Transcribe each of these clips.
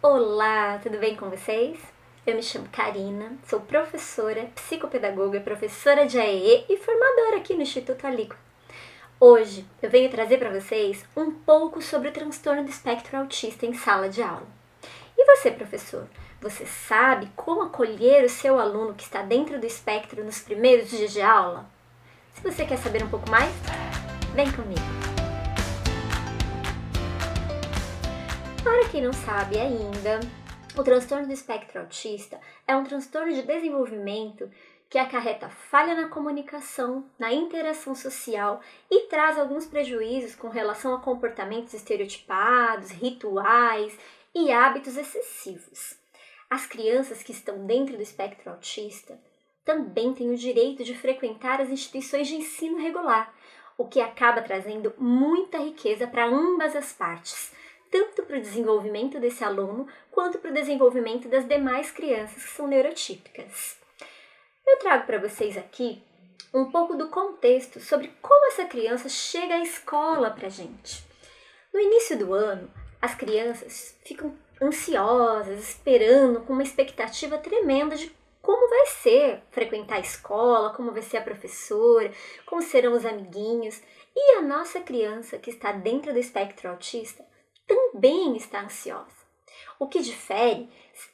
Olá, tudo bem com vocês? Eu me chamo Karina, sou professora, psicopedagoga, professora de AEE e formadora aqui no Instituto Alico. Hoje eu venho trazer para vocês um pouco sobre o transtorno do espectro autista em sala de aula. E você, professor, você sabe como acolher o seu aluno que está dentro do espectro nos primeiros dias de aula? Se você quer saber um pouco mais, vem comigo! Para quem não sabe ainda, o transtorno do espectro autista é um transtorno de desenvolvimento que acarreta falha na comunicação, na interação social e traz alguns prejuízos com relação a comportamentos estereotipados, rituais e hábitos excessivos. As crianças que estão dentro do espectro autista também têm o direito de frequentar as instituições de ensino regular, o que acaba trazendo muita riqueza para ambas as partes, tanto para o desenvolvimento desse aluno quanto para o desenvolvimento das demais crianças que são neurotípicas. Eu trago para vocês aqui um pouco do contexto sobre como essa criança chega à escola para a gente. No início do ano, as crianças ficam ansiosas, esperando com uma expectativa tremenda de como vai ser frequentar a escola, como vai ser a professora, como serão os amiguinhos. E a nossa criança que está dentro do espectro autista também está ansiosa. O que difere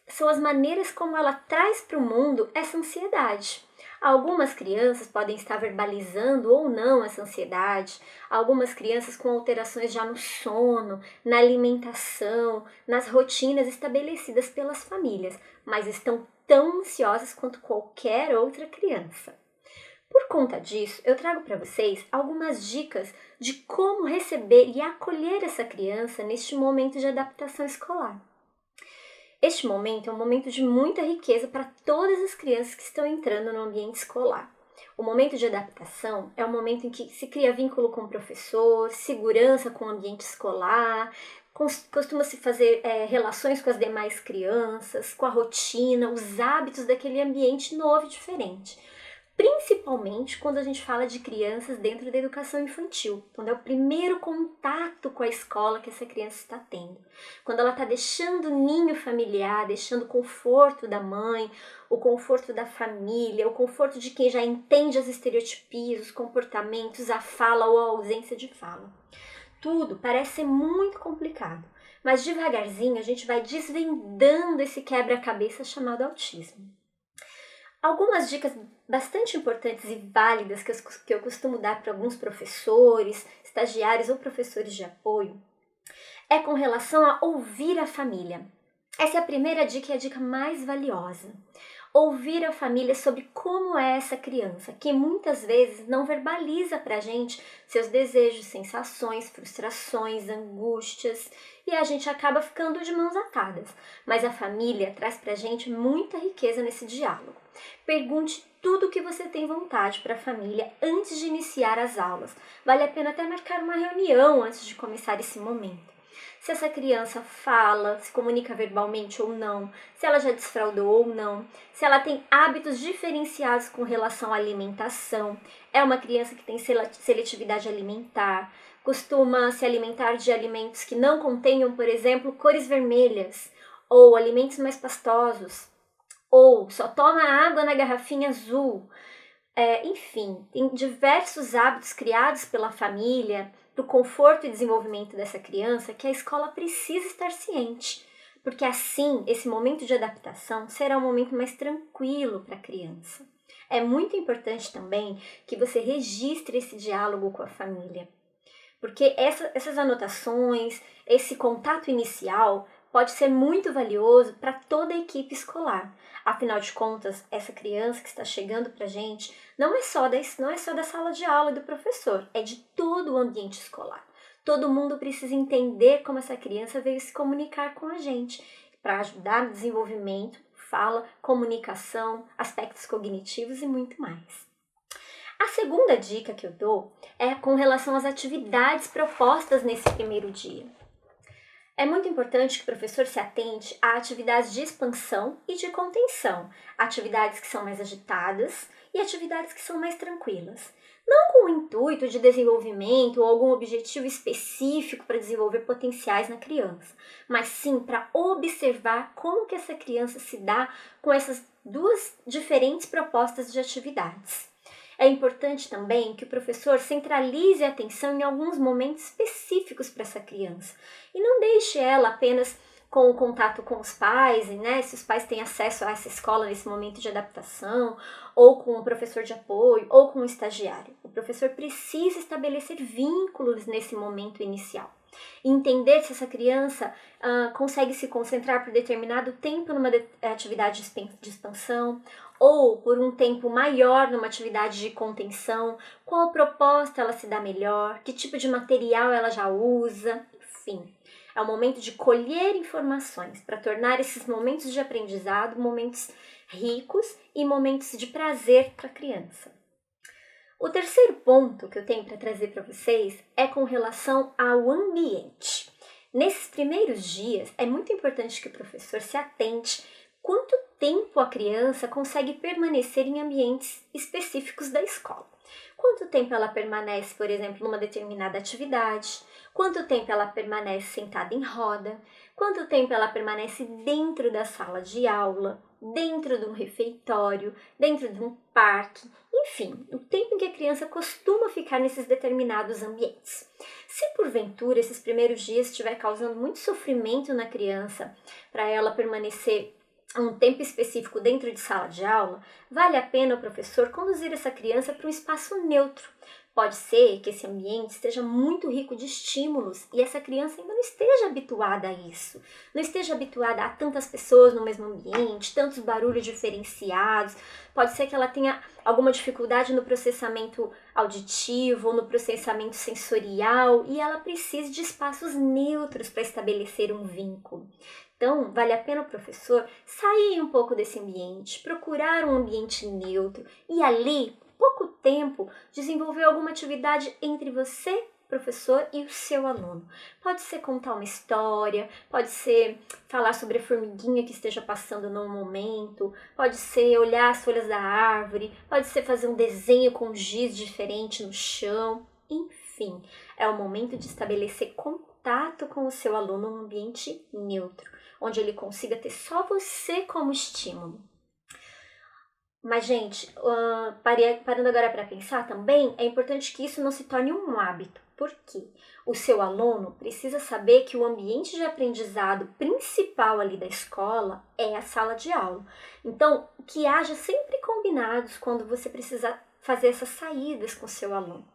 são as maneiras como ela traz para o mundo essa ansiedade. Algumas crianças podem estar verbalizando ou não essa ansiedade, algumas crianças com alterações já no sono, na alimentação, nas rotinas estabelecidas pelas famílias, mas estão tão ansiosas quanto qualquer outra criança. Por conta disso, eu trago para vocês algumas dicas de como receber e acolher essa criança neste momento de adaptação escolar. Este momento é um momento de muita riqueza para todas as crianças que estão entrando no ambiente escolar. O momento de adaptação é o momento em que se cria vínculo com o professor, segurança com o ambiente escolar, costuma-se fazer relações com as demais crianças, com a rotina, os hábitos daquele ambiente novo e diferente. Principalmente quando a gente fala de crianças dentro da educação infantil, quando é o primeiro contato com a escola que essa criança está tendo. Quando ela está deixando o ninho familiar, deixando o conforto da mãe, o conforto da família, o conforto de quem já entende as estereotipias, os comportamentos, a fala ou a ausência de fala. Tudo parece ser muito complicado, mas devagarzinho a gente vai desvendando esse quebra-cabeça chamado autismo. Algumas dicas bastante importantes e válidas que eu costumo dar para alguns professores, estagiários ou professores de apoio é com relação a ouvir a família. Essa é a primeira dica e a dica mais valiosa. Ouvir a família sobre como é essa criança, que muitas vezes não verbaliza para a gente seus desejos, sensações, frustrações, angústias, e a gente acaba ficando de mãos atadas. Mas a família traz para a gente muita riqueza nesse diálogo. Pergunte tudo o que você tem vontade para a família antes de iniciar as aulas. Vale a pena até marcar uma reunião antes de começar esse momento. Se essa criança fala, se comunica verbalmente ou não, se ela já desfraudou ou não, se ela tem hábitos diferenciados com relação à alimentação, é uma criança que tem seletividade alimentar, costuma se alimentar de alimentos que não contenham, por exemplo, cores vermelhas, ou alimentos mais pastosos, ou só toma água na garrafinha azul. Enfim, tem diversos hábitos criados pela família para o conforto e desenvolvimento dessa criança que a escola precisa estar ciente, porque assim esse momento de adaptação será um momento mais tranquilo para a criança. É muito importante também que você registre esse diálogo com a família, porque essas anotações, esse contato inicial pode ser muito valioso para toda a equipe escolar. Afinal de contas, essa criança que está chegando para a gente não é só da sala de aula e do professor, é de todo o ambiente escolar. Todo mundo precisa entender como essa criança veio se comunicar com a gente, para ajudar no desenvolvimento, fala, comunicação, aspectos cognitivos e muito mais. A segunda dica que eu dou é com relação às atividades propostas nesse primeiro dia. É muito importante que o professor se atente a atividades de expansão e de contenção, atividades que são mais agitadas e atividades que são mais tranquilas. Não com o intuito de desenvolvimento ou algum objetivo específico para desenvolver potenciais na criança, mas sim para observar como que essa criança se dá com essas duas diferentes propostas de atividades. É importante também que o professor centralize a atenção em alguns momentos específicos para essa criança e não deixe ela apenas com o contato com os pais, né, se os pais têm acesso a essa escola nesse momento de adaptação, ou com um professor de apoio, ou com um estagiário. O professor precisa estabelecer vínculos nesse momento inicial. Entender se essa criança consegue se concentrar por determinado tempo numa atividade de expansão, ou por um tempo maior numa atividade de contenção, qual proposta ela se dá melhor, que tipo de material ela já usa, enfim. É o momento de colher informações para tornar esses momentos de aprendizado momentos ricos e momentos de prazer para a criança. O terceiro ponto que eu tenho para trazer para vocês é com relação ao ambiente. Nesses primeiros dias, é muito importante que o professor se atente quanto tempo a criança consegue permanecer em ambientes específicos da escola. Quanto tempo ela permanece, por exemplo, numa determinada atividade, quanto tempo ela permanece sentada em roda, quanto tempo ela permanece dentro da sala de aula, dentro de um refeitório, dentro de um parque, enfim, o tempo em que a criança costuma ficar nesses determinados ambientes. Se porventura esses primeiros dias estiver causando muito sofrimento na criança, para ela permanecer um tempo específico dentro de sala de aula, vale a pena o professor conduzir essa criança para um espaço neutro. Pode ser que esse ambiente esteja muito rico de estímulos e essa criança ainda não esteja habituada a isso, não esteja habituada a tantas pessoas no mesmo ambiente, tantos barulhos diferenciados. Pode ser que ela tenha alguma dificuldade no processamento auditivo ou no processamento sensorial e ela precise de espaços neutros para estabelecer um vínculo. Então, vale a pena o professor sair um pouco desse ambiente, procurar um ambiente neutro e ali, pouco tempo, desenvolver alguma atividade entre você, professor, e o seu aluno. Pode ser contar uma história, pode ser falar sobre a formiguinha que esteja passando no momento, pode ser olhar as folhas da árvore, pode ser fazer um desenho com giz diferente no chão, enfim, é o momento de estabelecer contato com o seu aluno num ambiente neutro, onde ele consiga ter só você como estímulo. Mas, gente, parando agora para pensar também, é importante que isso não se torne um hábito. Por quê? O seu aluno precisa saber que o ambiente de aprendizado principal ali da escola é a sala de aula. Então, que haja sempre combinados quando você precisar fazer essas saídas com o seu aluno.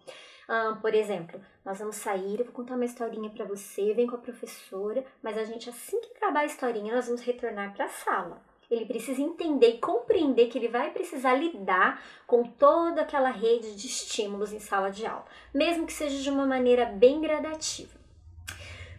Por exemplo, nós vamos sair, eu vou contar uma historinha para você, vem com a professora, mas a gente, assim que acabar a historinha, nós vamos retornar para a sala. Ele precisa entender e compreender que ele vai precisar lidar com toda aquela rede de estímulos em sala de aula, mesmo que seja de uma maneira bem gradativa.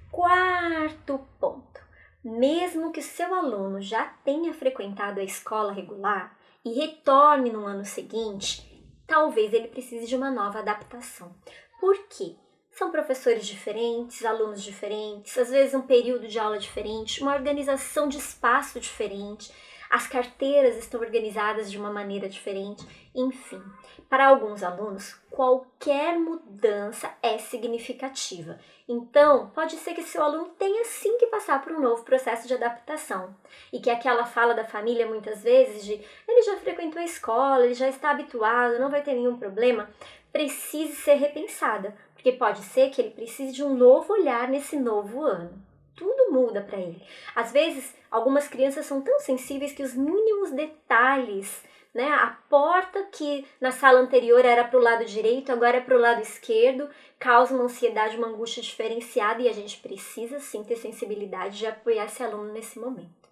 Quarto ponto, mesmo que o seu aluno já tenha frequentado a escola regular e retorne no ano seguinte, talvez ele precise de uma nova adaptação. Por quê? São professores diferentes, alunos diferentes, às vezes um período de aula diferente, uma organização de espaço diferente, as carteiras estão organizadas de uma maneira diferente, enfim. Para alguns alunos, qualquer mudança é significativa. Então, pode ser que seu aluno tenha sim que passar por um novo processo de adaptação. E que aquela fala da família, muitas vezes, de ele já frequentou a escola, ele já está habituado, não vai ter nenhum problema, precise ser repensada. Porque pode ser que ele precise de um novo olhar nesse novo ano. Tudo muda para ele. Às vezes, algumas crianças são tão sensíveis que os mínimos detalhes, né? A porta que na sala anterior era para o lado direito, agora é para o lado esquerdo, causa uma ansiedade, uma angústia diferenciada e a gente precisa sim ter sensibilidade de apoiar esse aluno nesse momento.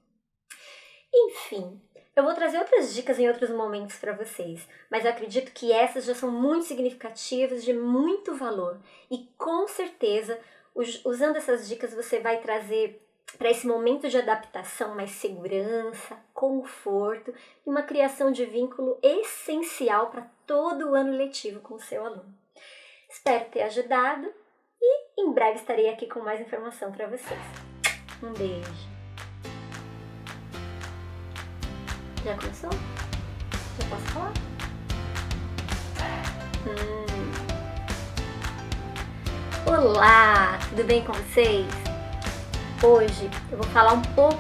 Enfim, eu vou trazer outras dicas em outros momentos para vocês, mas eu acredito que essas já são muito significativas, de muito valor. E com certeza, usando essas dicas, você vai trazer para esse momento de adaptação mais segurança, conforto e uma criação de vínculo essencial para todo o ano letivo com o seu aluno. Espero ter ajudado e em breve estarei aqui com mais informação para vocês. Um beijo! Já começou? Já posso falar? Olá, tudo bem com vocês? Hoje eu vou falar um pouco